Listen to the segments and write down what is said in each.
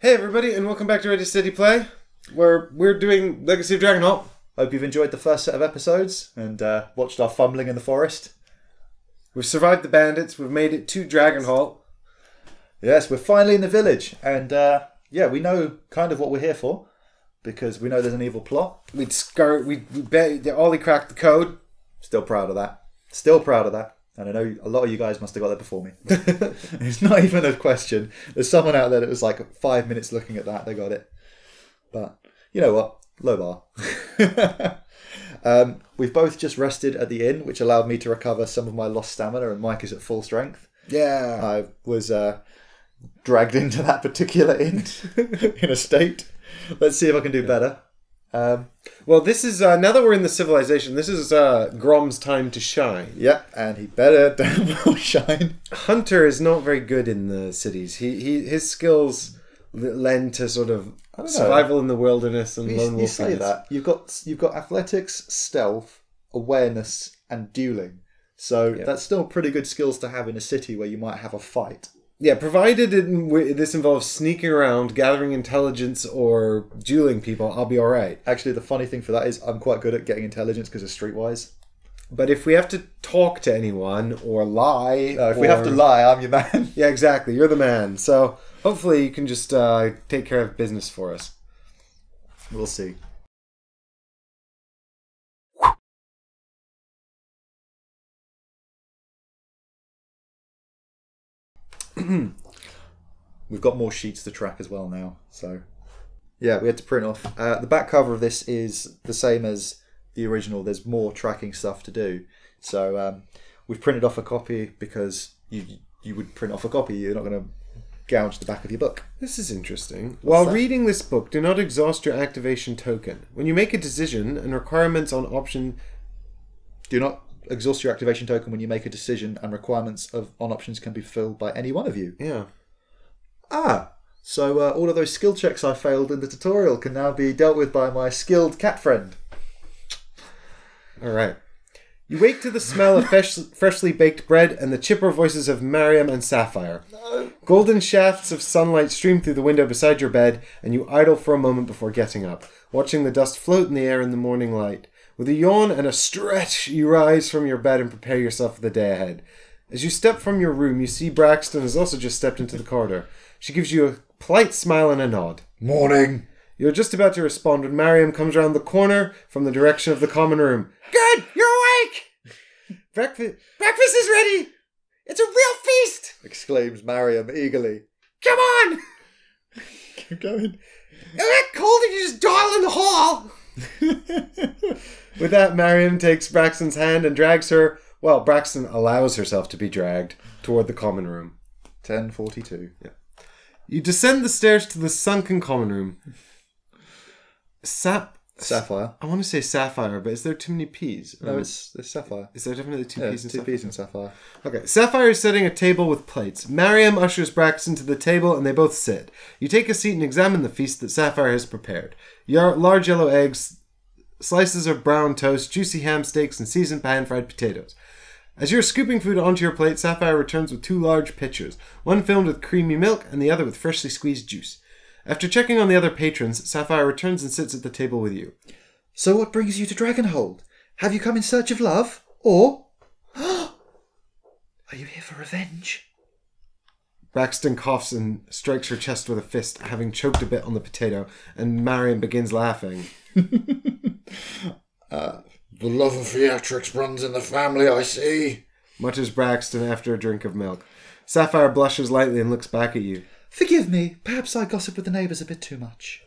Hey everybody, and welcome back to Ready Steady Play, where we're doing Legacy of Dragonholt. Hope you've enjoyed the first set of episodes and watched our fumbling in the forest. We've survived the bandits, we've made it to Dragonholt. Yes, we're finally in the village, and we know kind of what we're here for, because we know there's an evil plot. We Ollie cracked the code. Still proud of that. Still proud of that. And I know a lot of you guys must have got there before me. It's not even a question. There's someone out there that was like 5 minutes looking at that. They got it. But you know what? Low bar. We've both just rested at the inn, which allowed me to recover some of my lost stamina, and Mike is at full strength. Yeah. I was dragged into that particular inn in a state. Let's see if I can do better. Well, this is, now that we're in the civilization, this is Grom's time to shine. Yep, and he better damn well shine. Hunter is not very good in the cities. His skills lend to sort of survival in the wilderness and lone wolf. You say that. You've got athletics, stealth, awareness, and dueling. So that's still pretty good skills to have in a city where you might have a fight. Yeah, provided this involves sneaking around, gathering intelligence, or dueling people, I'll be alright. Actually, the funny thing for that is I'm quite good at getting intelligence because of streetwise. But if we have to talk to anyone or lie... we have to lie, I'm your man. Yeah, exactly. You're the man. So hopefully you can just take care of business for us. We'll see. We've got more sheets to track as well now, so yeah, we had to print off. The back cover of this is the same as the original. There's more tracking stuff to do, so we've printed off a copy because you would print off a copy. You're not going to gouge the back of your book. This is interesting. While reading this book, do not exhaust your activation token. When you make a decision and requirements on option... Do not exhaust your activation token when you make a decision, and requirements on options can be fulfilled by any one of you. Yeah. So all of those skill checks I failed in the tutorial can now be dealt with by my skilled cat friend. Alright. You wake to the smell of freshly baked bread and the chipper voices of Mariam and Sapphire. No. Golden shafts of sunlight stream through the window beside your bed, and you idle for a moment before getting up, watching the dust float in the air in the morning light. With a yawn and a stretch, you rise from your bed and prepare yourself for the day ahead. As you step from your room, you see Braxton has also just stepped into the corridor. She gives you a polite smile and a nod. Morning. You're just about to respond when Mariam comes around the corner from the direction of the common room. Good! You're awake! Breakfast is ready! It's a real feast! Exclaims Mariam eagerly. Come on! Keep going. Is it cold if you just dawdle in the hall? With that, Mariam takes Braxton's hand and drags her... Well, Braxton allows herself to be dragged toward the common room. 10:42. Yeah. You descend the stairs to the sunken common room. Sapphire. I want to say Sapphire, but is there too many P's? No, it's Sapphire. Is there definitely two P's in two Sapphire? P's in Sapphire. Okay, Sapphire is setting a table with plates. Mariam ushers Braxton to the table and they both sit. You take a seat and examine the feast that Sapphire has prepared. Large yellow eggs, slices of brown toast, juicy ham steaks, and seasoned pan-fried potatoes. As you're scooping food onto your plate, Sapphire returns with two large pitchers, one filled with creamy milk and the other with freshly squeezed juice. After checking on the other patrons, Sapphire returns and sits at the table with you. So what brings you to Dragonholt? Have you come in search of love? Or... are you here for revenge? Braxton coughs and strikes her chest with a fist, having choked a bit on the potato, and Mariam begins laughing. The love of theatrics runs in the family, I see. Mutters Braxton after a drink of milk. Sapphire blushes lightly and looks back at you. Forgive me, perhaps I gossip with the neighbours a bit too much.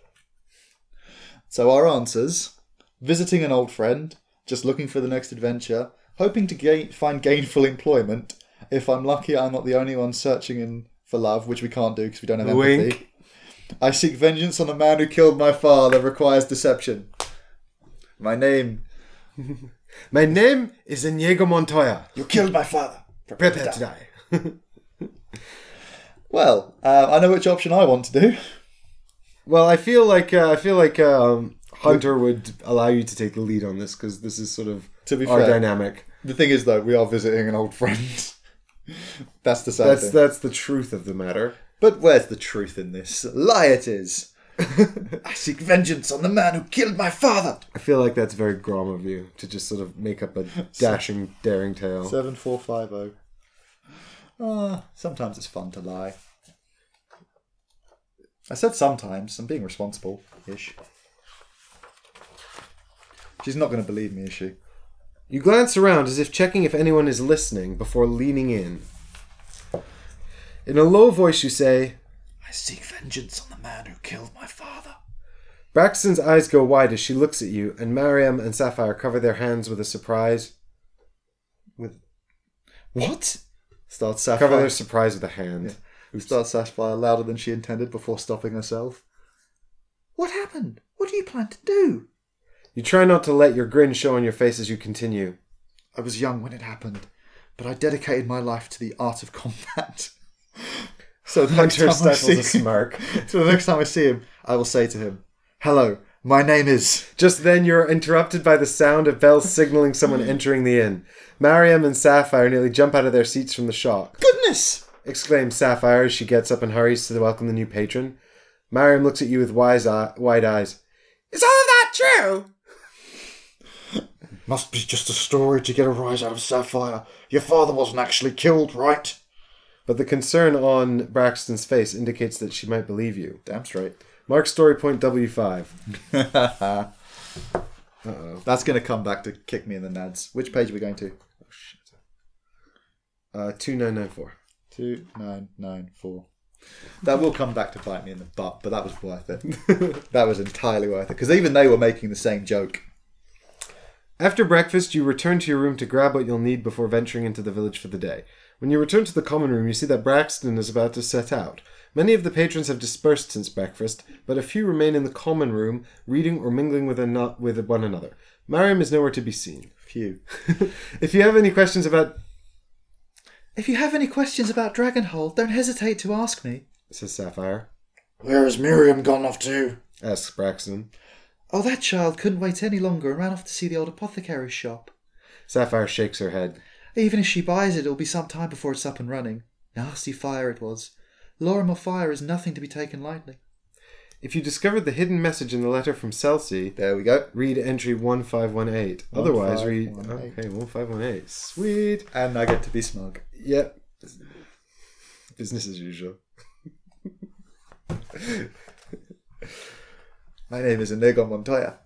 So our answers: visiting an old friend, just looking for the next adventure, hoping to find gainful employment. If I'm lucky, I'm not the only one searching for love, which we can't do because we don't have empathy. Wink. I seek vengeance on the man who killed my father. Requires deception. My name is Inigo Montoya. You killed my father. Prepare to die. Well, I know which option I want to do. Well, I feel like Hunter would allow you to take the lead on this because this is sort of our dynamic. The thing is, though, we are visiting an old friend. That's the sad thing. That's the truth of the matter. But where's the truth in this? Lie it is. I seek vengeance on the man who killed my father. I feel like that's very Grom of you to just sort of make up a dashing, daring tale. 7450. Sometimes it's fun to lie. I said sometimes. I'm being responsible-ish. She's not going to believe me, is she? You glance around as if checking if anyone is listening before leaning in. In a low voice you say, I seek vengeance on the man who killed my father. Braxton's eyes go wide as she looks at you, and Mariam and Sapphire cover their hands with a surprise. With what? Starts Sapphire. Cover their surprise with a hand. Yeah. Starts Sapphire louder than she intended before stopping herself. What happened? What do you plan to do? You try not to let your grin show on your face as you continue. I was young when it happened, but I dedicated my life to the art of combat. So the Hunter stifles a smirk. So the next time I see him, I will say to him, hello, my name is... Just then you're interrupted by the sound of bells signaling someone entering the inn. Mariam and Sapphire nearly jump out of their seats from the shock. Goodness! Exclaims Sapphire as she gets up and hurries to welcome the new patron. Mariam looks at you with wide eyes. Is all of that true? Must be just a story to get a rise out of Sapphire. Your father wasn't actually killed, right? But the concern on Braxton's face indicates that she might believe you. Damn straight. Mark story point W5. Uh-oh. That's going to come back to kick me in the nads. Which page are we going to? Oh, shit. 2994. 2994. That will come back to bite me in the butt, but that was worth it. That was entirely worth it. Because even they were making the same joke. After breakfast, you return to your room to grab what you'll need before venturing into the village for the day. When you return to the common room, you see that Braxton is about to set out. Many of the patrons have dispersed since breakfast, but a few remain in the common room, reading or mingling with one another. Mariam is nowhere to be seen. Phew. If you have any questions about Dragonholt, don't hesitate to ask me, says Sapphire. Where has Miriam gone off to? Asks Braxton. Oh, that child couldn't wait any longer and ran off to see the old apothecary's shop. Sapphire shakes her head. Even if she buys it, it'll be some time before it's up and running. Nasty fire it was. Lorimer fire is nothing to be taken lightly. If you discovered the hidden message in the letter from Celsi, there we go. Read entry 1518. Otherwise, read... 1518. Okay, 1518. Sweet. And I get to be smug. Yep. Business as usual. My name is Inigo Montoya.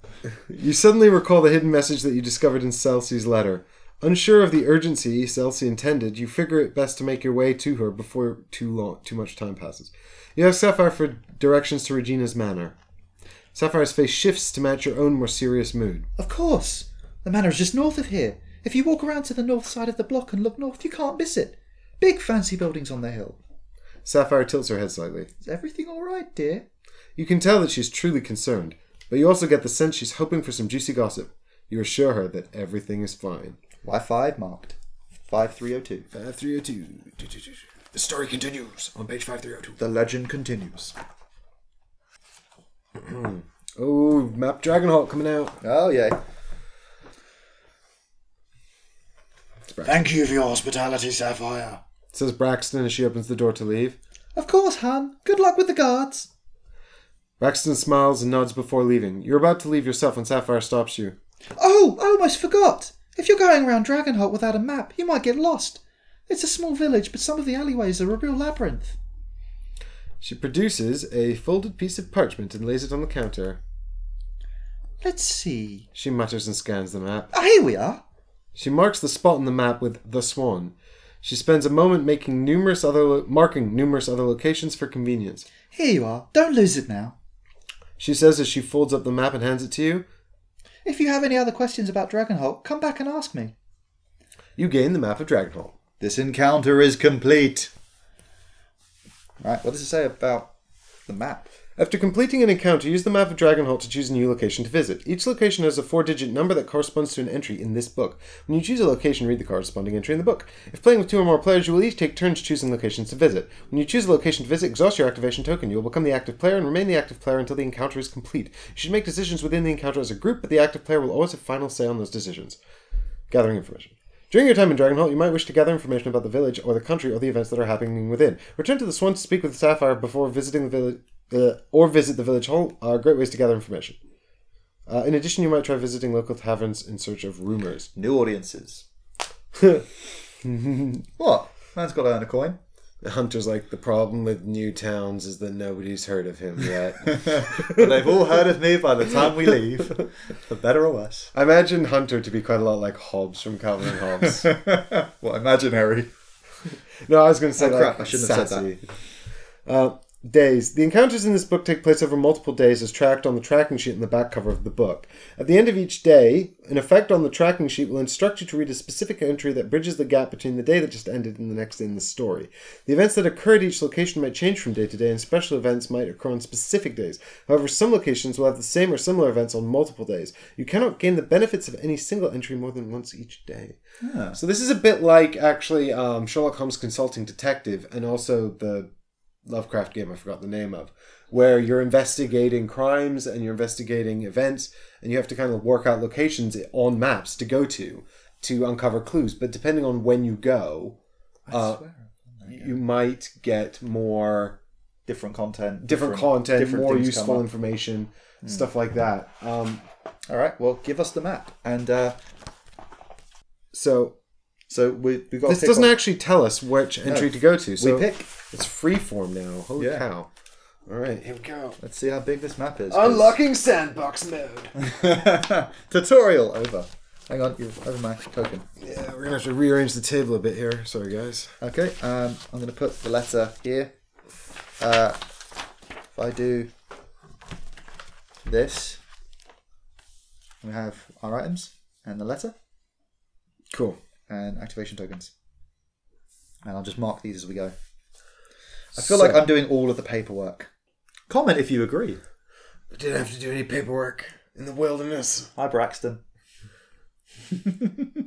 You suddenly recall the hidden message that you discovered in Celsi's letter. Unsure of the urgency Celsi intended, you figure it best to make your way to her before too much time passes. You ask Sapphire for directions to Regina's manor. Sapphire's face shifts to match your own more serious mood. Of course. The manor is just north of here. If you walk around to the north side of the block and look north, you can't miss it. Big fancy buildings on the hill. Sapphire tilts her head slightly. Is everything all right, dear? You can tell that she's truly concerned, but you also get the sense she's hoping for some juicy gossip. You assure her that everything is fine. Y5 marked. 5302. 5302. The story continues on page 5302. The legend continues. Oh, map Dragonholt coming out. Oh, yay. Thank you for your hospitality, Sapphire. Says Braxton as she opens the door to leave. Of course, Han. Good luck with the guards. Braxton smiles and nods before leaving. You're about to leave yourself when Sapphire stops you. Oh, I almost forgot. If you're going around Dragonholt without a map, you might get lost. It's a small village, but some of the alleyways are a real labyrinth. She produces a folded piece of parchment and lays it on the counter. Let's see. She mutters and scans the map. Ah, here we are. She marks the spot on the map with the Swan. She spends a moment marking numerous other locations for convenience. Here you are. Don't lose it now. She says as she folds up the map and hands it to you. If you have any other questions about Dragonholt, come back and ask me. You gain the map of Dragonholt. This encounter is complete. Right, what does it say about the map? After completing an encounter, use the map of Dragonholt to choose a new location to visit. Each location has a 4-digit number that corresponds to an entry in this book. When you choose a location, read the corresponding entry in the book. If playing with 2 or more players, you will each take turns choosing locations to visit. When you choose a location to visit, exhaust your activation token. You will become the active player and remain the active player until the encounter is complete. You should make decisions within the encounter as a group, but the active player will always have final say on those decisions. Gathering information. During your time in Dragonholt, you might wish to gather information about the village or the country or the events that are happening within. Return to the Swan to speak with Sapphire before visiting the village, or visit the village hall are great ways to gather information. In addition, you might try visiting local taverns in search of rumors. New audiences. What? Man's got to earn a coin. Hunter's like, the problem with new towns is that nobody's heard of him yet. But they've all heard of me by the time we leave, for better or worse. I imagine Hunter to be quite a lot like Hobbes from Calvin and Hobbes. What, imaginary? No, I was going to say crap, I shouldn't have said that. Days. The encounters in this book take place over multiple days as tracked on the tracking sheet in the back cover of the book. At the end of each day, an effect on the tracking sheet will instruct you to read a specific entry that bridges the gap between the day that just ended and the next day in the story. The events that occur at each location might change from day to day, and special events might occur on specific days. However, some locations will have the same or similar events on multiple days. You cannot gain the benefits of any single entry more than once each day. Yeah. So this is a bit like, actually, Sherlock Holmes Consulting Detective, and also the Lovecraft game I forgot the name of, where you're investigating crimes and you're investigating events and you have to kind of work out locations on maps to go to uncover clues. But depending on when you go, you might get more different content, different more useful information, stuff like that. All right, well, give us the map. And so we've got. This doesn't actually tell us which entry to go to. So we pick. It's freeform now. Holy cow. All right, here we go. Let's see how big this map is. Unlocking sandbox mode. Tutorial over. Hang on, you've over my token. Yeah, we're going to have to rearrange the table a bit here. Sorry, guys. Okay, I'm going to put the letter here. If I do this, we have our items and the letter. Cool. And activation tokens. And I'll just mark these as we go. I feel like I'm doing all of the paperwork. Comment if you agree. I didn't have to do any paperwork in the wilderness. Hi, Braxton.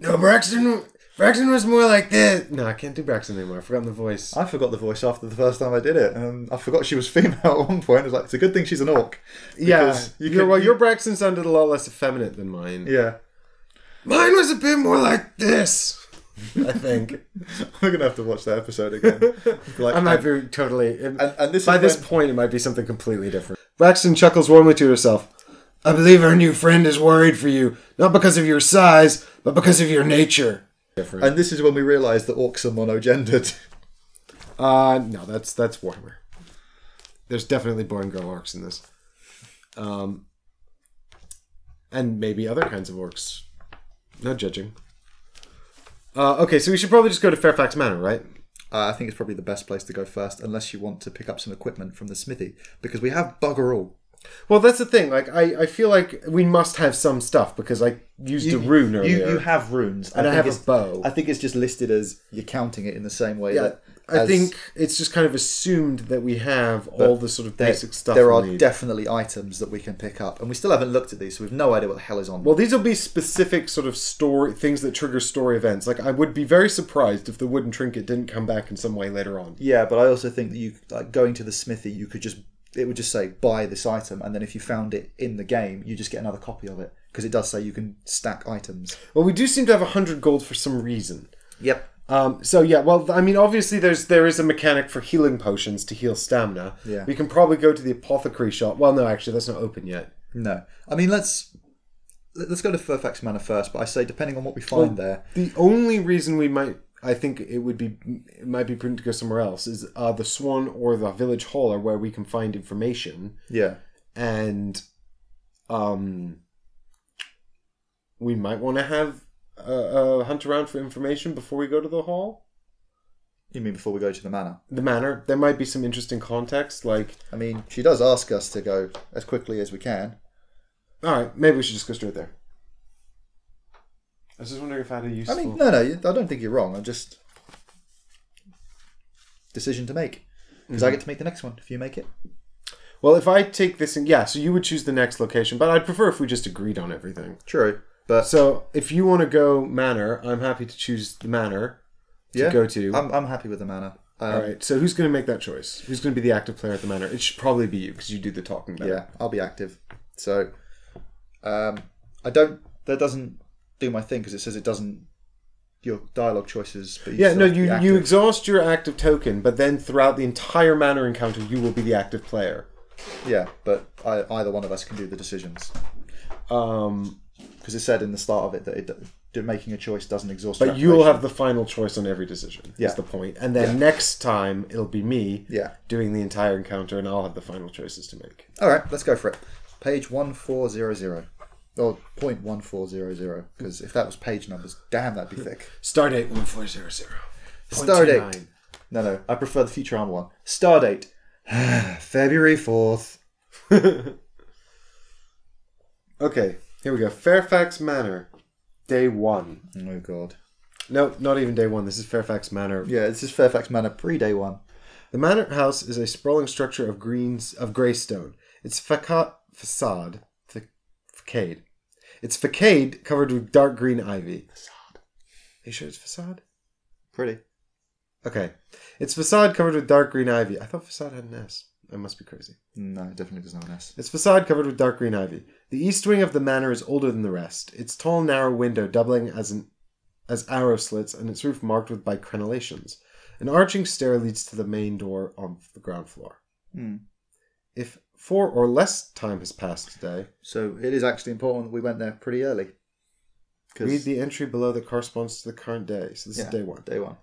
No, Braxton was more like this. No, I can't do Braxton anymore. I've forgotten the voice. I forgot the voice after the first time I did it. I forgot she was female at one point. I was like, it's a good thing she's an orc. Yeah. Your Braxton sounded a lot less effeminate than mine. Yeah. Mine was a bit more like this. I think we're gonna have to watch that episode again. I might be totally. And this by this point, it might be something completely different. Braxton chuckles warmly to herself. I believe our new friend is worried for you, not because of your size, but because of your nature. Different. And this is when we realise that orcs are monogendered. No, that's Warhammer. There's definitely boy and girl orcs in this, and maybe other kinds of orcs. No judging. Okay, so we should probably just go to Fairfax Manor, right? I think it's probably the best place to go first, unless you want to pick up some equipment from the smithy, because we have bugger all. Well, that's the thing. Like, I feel like we must have some stuff, because I used a rune earlier. You have runes. And I have a bow. I think it's just listed as you're counting it in the same way that... I think it's just kind of assumed that we have all the sort of basic stuff there we are need. Definitely items that we can pick up, and we still haven't looked at these, so we've no idea what the hell is on them. Well, these will be specific sort of story things that trigger story events. Like, I would be very surprised if the wooden trinket didn't come back in some way later on. Yeah, but I also think that you, like, going to the smithy, you could just... It would just say, buy this item, and then if you found it in the game, you just get another copy of it. Because it does say you can stack items. Well, we do seem to have 100 gold for some reason. Yep. So yeah, well, I mean, obviously there is a mechanic for healing potions to heal stamina. Yeah. We can probably go to the apothecary shop. Well, no, actually, that's not open yet. No. I mean, let's go to Fairfax Manor first, but I say, depending on what we find there... The only reason I think it might be prudent to go somewhere else is the Swan or the Village Hall are where we can find information. Yeah. And we might want to have hunt around for information before we go to the hall. You mean before we go to the manor? The manor. There might be some interesting context, like... I mean, she does ask us to go as quickly as we can. Alright, maybe we should just go straight there. I was just wondering if I had a useful... I mean, no, I don't think you're wrong. I'm just... Decision to make. Because I get to make the next one, if you make it. Well, if I take this... so you would choose the next location, but I'd prefer if we just agreed on everything. True, but... So, if you want to go manor, I'm happy to choose the manor to go to. I'm happy with the manor. Alright, so who's going to make that choice? Who's going to be the active player at the manor? It should probably be you, because you do the talking better. Yeah, I'll be active. So, That doesn't do my thing, because it says it doesn't your dialogue choices. But Yeah, no, still have to be you active. exhaust your active token, but then throughout the entire manor encounter, you will be the active player. Yeah, but either one of us can do the decisions. Because it said in the start of it that making a choice doesn't exhaust. But you'll have the final choice on every decision. Yeah. Is the point. And then next time it'll be me. Yeah. Doing the entire encounter, and I'll have the final choices to make. All right, let's go for it. Page 1400. Or 0.1400, because if that was page numbers, damn, that'd be thick. Stardate 1400. Stardate. No, I prefer the Futurama one. Stardate. February 4th. Okay, here we go. Fairfax Manor. Day 1. Oh, God. No, not even day 1. This is Fairfax Manor. Yeah, this is Fairfax Manor pre-day 1. The manor house is a sprawling structure of grey stone. Its facade. It's facade covered with dark green ivy. Facade. Are you sure it's facade? Pretty. Okay. Its facade covered with dark green ivy. I thought facade had an S. I must be crazy. No, it definitely doesn't have an S. Its facade covered with dark green ivy. The east wing of the manor is older than the rest. Its tall, narrow window doubling as arrow slits, and its roof marked by crenellations. An arching stair leads to the main door on the ground floor. If 4 or less time has passed today... So it is actually important that we went there pretty early. Read the entry below that corresponds to the current day. So this is day 1. Day 1.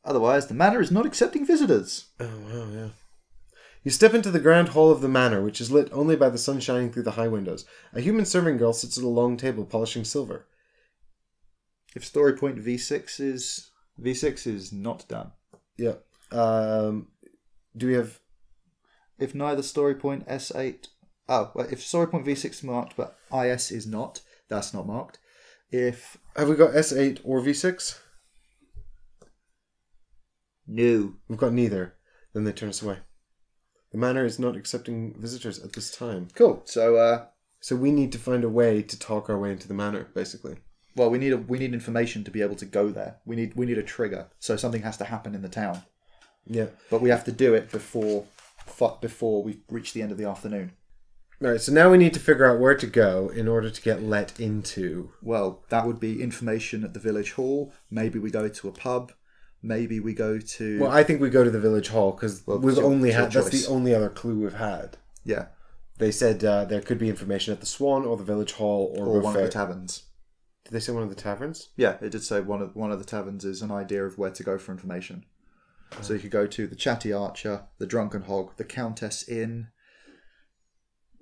Otherwise, the manor is not accepting visitors. Oh, wow, yeah. You step into the grand hall of the manor, which is lit only by the sun shining through the high windows. A human serving girl sits at a long table polishing silver. If story point V6 is not done. Yeah. Do we have... If neither story point S8... Oh, well, if story point V6 is marked, but IS is not, that's not marked. If... Have we got S8 or V6? No. We've got neither. Then they turn us away. The manor is not accepting visitors at this time. Cool. So we need to find a way to talk our way into the manor, basically. Well, we need information to be able to go there. We need a trigger. So something has to happen in the town. Yeah. But we have to do it before we reach the end of the afternoon. Alright, so now we need to figure out where to go in order to get let into... Well, that would be information at the village hall. Maybe we go to a pub. Maybe we go to... Well, I think we go to the village hall because that's the only other clue we've had. Yeah. They said there could be information at the Swan or the village hall or one of the taverns. Did they say one of the taverns? Yeah, it did say one of the taverns is an idea of where to go for information. So you could go to the Chatty Archer, the Drunken Hog, the Countess Inn.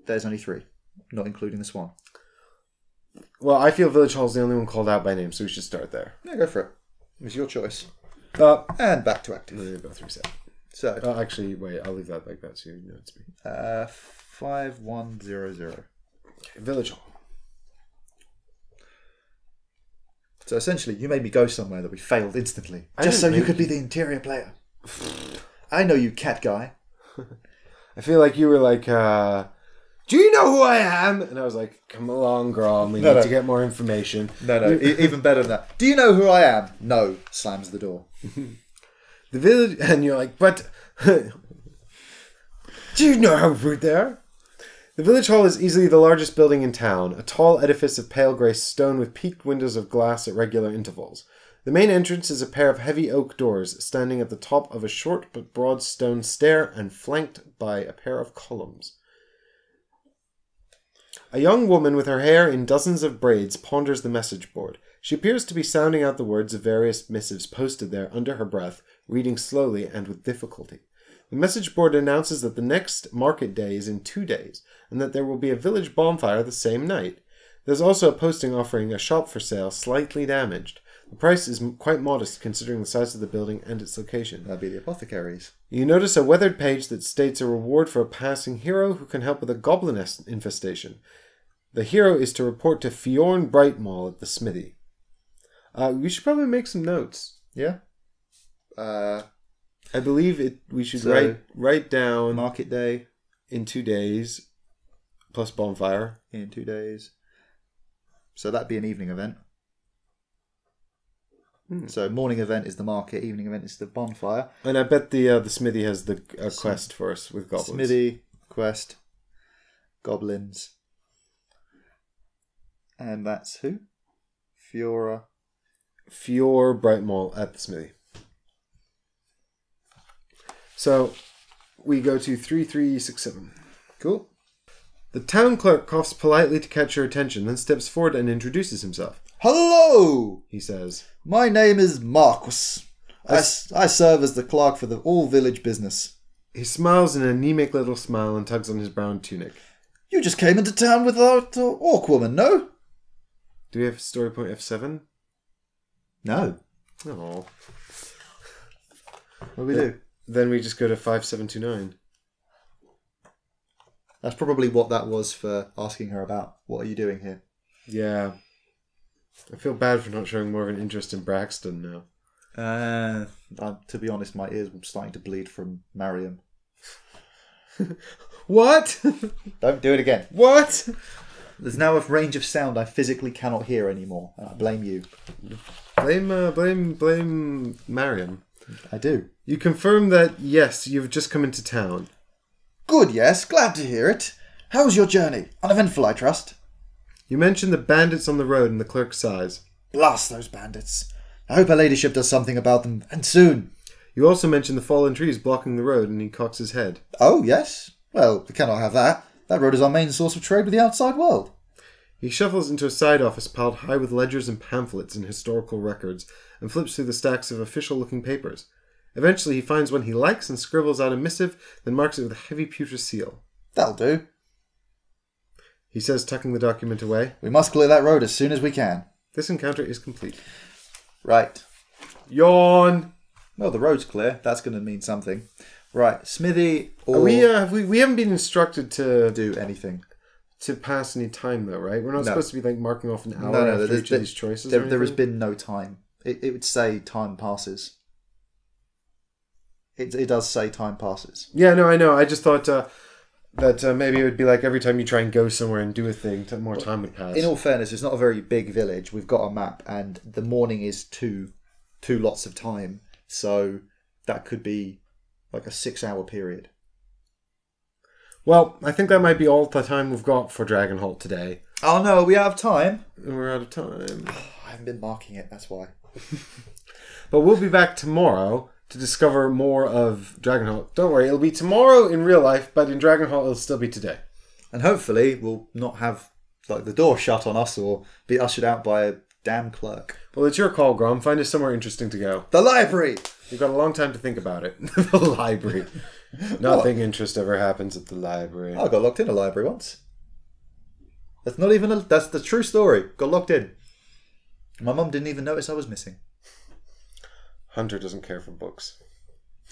There's only 3, not including the Swan. Well, I feel Village Hall's the only one called out by name, so we should start there. Yeah, go for it. It's your choice. And back to active. We'll both reset. So, actually, wait, I'll leave that like that so you know it's me. 5100. Okay, Village Hall. So essentially, you made me go somewhere that we failed instantly, just so you could be the interior player. I know you, cat guy. I feel like you were like, do you know who I am? And I was like, come along, Grom, we need to get more information. No, even better than that. Do you know who I am? No, slams the door. The village, and you're like, but do you know how rude they are? The village hall is easily the largest building in town, a tall edifice of pale grey stone with peaked windows of glass at regular intervals. The main entrance is a pair of heavy oak doors standing at the top of a short but broad stone stair and flanked by a pair of columns. A young woman with her hair in dozens of braids ponders the message board. She appears to be sounding out the words of various missives posted there under her breath, reading slowly and with difficulty. The message board announces that the next market day is in 2 days, and that there will be a village bonfire the same night. There's also a posting offering a shop for sale, slightly damaged. The price is quite modest considering the size of the building and its location. That'd be the apothecaries. You notice a weathered page that states a reward for a passing hero who can help with a goblin infestation. The hero is to report to Fjorn Brightmall at the smithy. We should probably make some notes. Yeah? I believe we should write down market day in 2 days plus bonfire in 2 days. So that'd be an evening event. So morning event is the market, evening event is the bonfire. And I bet the smithy has the quest for us with goblins. Smithy, quest, goblins. And that's who? Fior Brightmall at the smithy. So we go to 3367. Cool. The town clerk coughs politely to catch your attention, then steps forward and introduces himself. Hello, he says. My name is Marcus. I serve as the clerk for the all village business. He smiles an anemic little smile and tugs on his brown tunic. You just came into town with our orc woman, no? Do we have story point F7? No. Oh. What do we do? Then we just go to 5729. That's probably what that was for asking her about. What are you doing here? Yeah. I feel bad for not showing more of an interest in Braxton now. To be honest, my ears were starting to bleed from Mariam. What? Don't do it again. What? There's now a range of sound I physically cannot hear anymore. I blame you. Blame Mariam. I do. You confirm that, yes, you've just come into town. Good, yes. Glad to hear it. How was your journey? Uneventful, I trust. You mentioned the bandits on the road and the clerk sighs. Blast those bandits. I hope her ladyship does something about them, and soon. You also mentioned the fallen trees blocking the road, and he cocks his head. Oh, yes? Well, we cannot have that. That road is our main source of trade with the outside world. He shuffles into a side office piled high with ledgers and pamphlets and historical records, and flips through the stacks of official-looking papers. Eventually, he finds one he likes and scribbles out a missive, then marks it with a heavy pewter seal. That'll do. He says, tucking the document away. We must clear that road as soon as we can. This encounter is complete. Right. Yawn! Well, the road's clear. That's going to mean something. Right. Smithy or... We haven't been instructed to do anything. To pass any time, though, right? We're not No. supposed to be like marking off an hour No, after each of these choices. There has been no time. It would say time passes. It does say time passes. Yeah, no, I know. I just thought that maybe it would be like every time you try and go somewhere and do a thing, more time would pass. In all fairness, it's not a very big village. We've got a map, and the morning is two lots of time. So that could be like a 6-hour period. Well, I think that might be all the time we've got for Dragonholt today. Oh no, we out of time? We're out of time. I haven't been marking it, that's why. But we'll be back tomorrow to discover more of Dragonholt. Don't worry, it'll be tomorrow in real life, but in Dragonholt it'll still be today. And hopefully we'll not have like the door shut on us or be ushered out by a damn clerk. Well, it's your call, Grom. Find us somewhere interesting to go. The library! You've got a long time to think about it. The library. Nothing interest ever happens at the library. I got locked in a library once. That's not even that's the true story. Got locked in. My mum didn't even notice I was missing. Hunter doesn't care for books.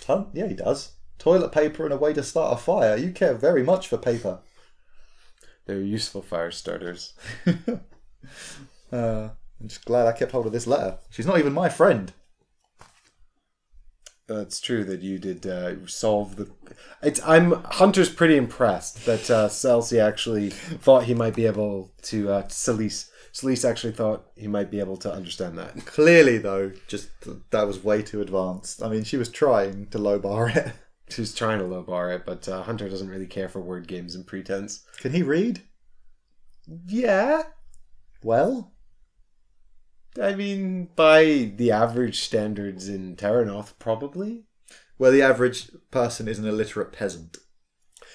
Huh? Yeah, he does. Toilet paper and a way to start a fire. You care very much for paper. They're useful fire starters. I'm just glad I kept hold of this letter. She's not even my friend. It's true that you did solve the... Hunter's pretty impressed that Celsi actually thought he might be able to... Celise actually thought he might be able to understand that. Clearly, though, just that was way too advanced. I mean, she was trying to lowbar it. She was trying to lowbar it, but Hunter doesn't really care for word games and pretense. Can he read? Yeah. Well... I mean, by the average standards in Terranoth, probably. Well, the average person is an illiterate peasant.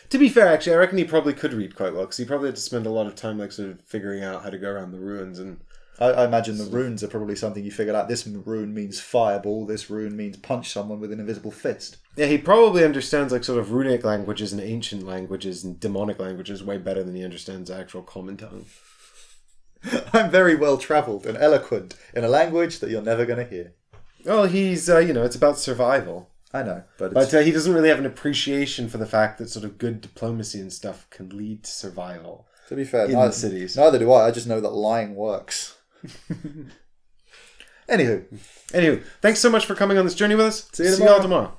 To be fair, actually, I reckon he probably could read quite well, because he probably had to spend a lot of time like sort of figuring out how to go around the ruins. And I imagine the runes are probably something you figured out. This rune means fireball, this rune means punch someone with an invisible fist. Yeah, he probably understands like sort of runic languages and ancient languages and demonic languages way better than he understands actual common tongue. I'm very well travelled and eloquent in a language that you're never going to hear. Well, he's, it's about survival. I know, but he doesn't really have an appreciation for the fact that sort of good diplomacy and stuff can lead to survival. To be fair, in the cities. Neither do I. I just know that lying works. Anywho, thanks so much for coming on this journey with us. See you all tomorrow.